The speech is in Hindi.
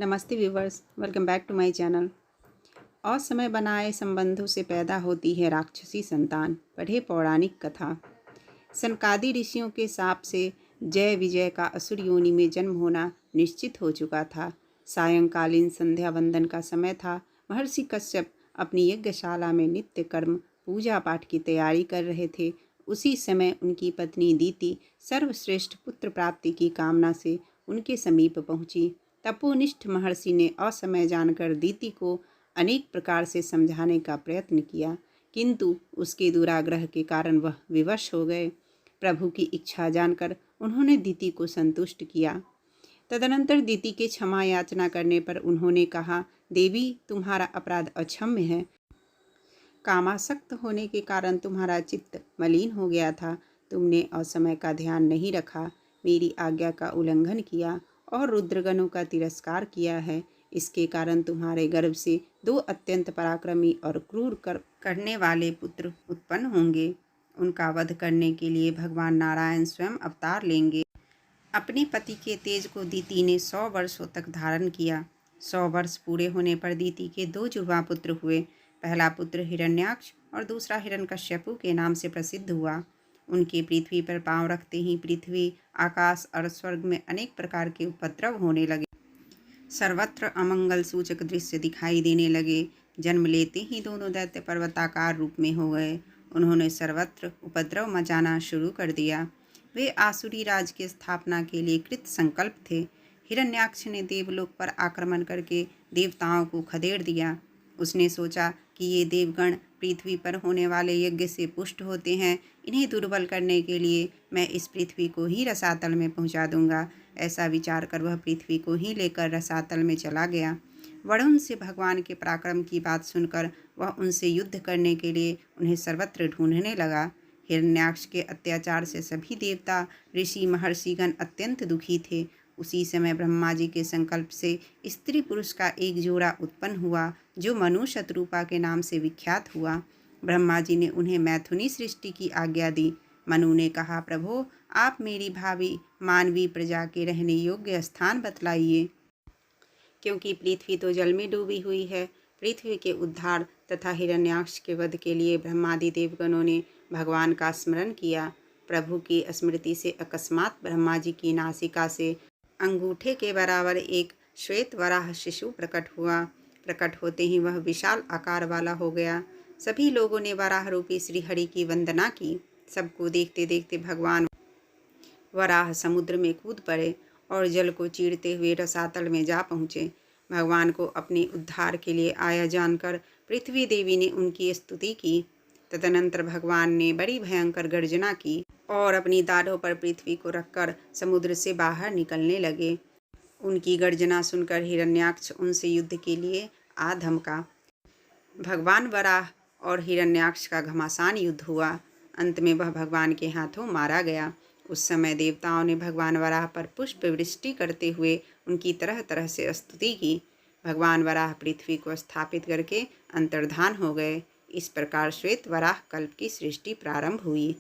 नमस्ते viewers, welcome back to my channel. असमय बनाए संबंधों से पैदा होती है राक्षसी संतान। पढ़े पौराणिक कथा। सनकादि ऋषियों के शाप से जय विजय का असुर योनि में जन्म होना निश्चित हो चुका था। सायंकालीन संध्या वंदन का समय था। महर्षि कश्यप अपनी यज्ञशाला में नित्य कर्म पूजा पाठ की तैयारी कर रहे थे। उसी समय उनकी पत्नी दीति सर्वश्रेष्ठ पुत्र प्राप्ति की कामना से उनके समीप पहुंची। तपोनिष्ठ महर्षि ने असमय जानकर दीति को अनेक प्रकार से समझाने का प्रयत्न किया, किंतु उसके दुराग्रह के कारण वह विवश हो गए। प्रभु की इच्छा जानकर उन्होंने दीति को संतुष्ट किया। तदनंतर दीति के क्षमा याचना करने पर उन्होंने कहा, देवी, तुम्हारा अपराध अक्षम्य है। कामासक्त होने के कारण तुम्हारा चित्त मलिन हो गया था। तुमने असमय का ध्यान नहीं रखा, मेरी आज्ञा का उल्लंघन किया और रुद्रगणों का तिरस्कार किया है। इसके कारण तुम्हारे गर्भ से दो अत्यंत पराक्रमी और क्रूर करने वाले पुत्र उत्पन्न होंगे। उनका वध करने के लिए भगवान नारायण स्वयं अवतार लेंगे। अपने पति के तेज को दीति ने 100 वर्षों तक धारण किया। 100 वर्ष पूरे होने पर दीति के 2 जुड़वा पुत्र हुए। पहला पुत्र हिरण्याक्ष और दूसरा हिरण्यकश्यपु के नाम से प्रसिद्ध हुआ। उनके पृथ्वी पर पांव रखते ही पृथ्वी, आकाश और स्वर्ग में अनेक प्रकार के उपद्रव होने लगे। सर्वत्र अमंगल सूचक दृश्य दिखाई देने लगे। जन्म लेते ही दोनों दैत्य पर्वताकार रूप में हो गए। उन्होंने सर्वत्र उपद्रव मचाना शुरू कर दिया। वे आसुरी राज की स्थापना के लिए कृत संकल्प थे। हिरण्याक्ष ने देवलोक पर आक्रमण करके देवताओं को खदेड़ दिया। उसने सोचा कि ये देवगण पृथ्वी पर होने वाले यज्ञ से पुष्ट होते हैं, इन्हें दुर्बल करने के लिए मैं इस पृथ्वी को ही रसातल में पहुंचा दूंगा। ऐसा विचार कर वह पृथ्वी को ही लेकर रसातल में चला गया। वरुण से भगवान के पराक्रम की बात सुनकर वह उनसे युद्ध करने के लिए उन्हें सर्वत्र ढूंढने लगा। हिरण्याक्ष के अत्याचार से सभी देवता, ऋषि, महर्षिगण अत्यंत दुखी थे। उसी समय ब्रह्मा जी के संकल्प से स्त्री पुरुष का एक जोड़ा उत्पन्न हुआ, जो मनु शतरूपा के नाम से विख्यात हुआ। ब्रह्मा जी ने उन्हें मैथुनी सृष्टि की आज्ञा दी। मनु ने कहा, प्रभो, आप मेरी भावी मानवीय प्रजा के रहने योग्य स्थान बतलाइए, क्योंकि पृथ्वी तो जल में डूबी हुई है। पृथ्वी के उद्धार तथा हिरण्याक्ष के वध के लिए ब्रह्मादि देवगणों ने भगवान का स्मरण किया। प्रभु की स्मृति से अकस्मात ब्रह्मा जी की नासिका से अंगूठे के बराबर एक श्वेत वराह शिशु प्रकट हुआ। प्रकट होते ही वह विशाल आकार वाला हो गया। सभी लोगों ने वराह रूपी श्रीहरि की वंदना की। सबको देखते देखते भगवान वराह समुद्र में कूद पड़े और जल को चीरते हुए रसातल में जा पहुँचे। भगवान को अपने उद्धार के लिए आया जानकर पृथ्वी देवी ने उनकी स्तुति की। तदनंतर भगवान ने बड़ी भयंकर गर्जना की और अपनी दाढ़ों पर पृथ्वी को रखकर समुद्र से बाहर निकलने लगे। उनकी गर्जना सुनकर हिरण्याक्ष उनसे युद्ध के लिए आ धमका। भगवान वराह और हिरण्याक्ष का घमासान युद्ध हुआ। अंत में वह भगवान के हाथों मारा गया। उस समय देवताओं ने भगवान वराह पर पुष्प वृष्टि करते हुए उनकी तरह तरह से स्तुति की। भगवान वराह पृथ्वी को स्थापित करके अंतर्धान हो गए। इस प्रकार श्वेत वराह कल्प की सृष्टि प्रारंभ हुई।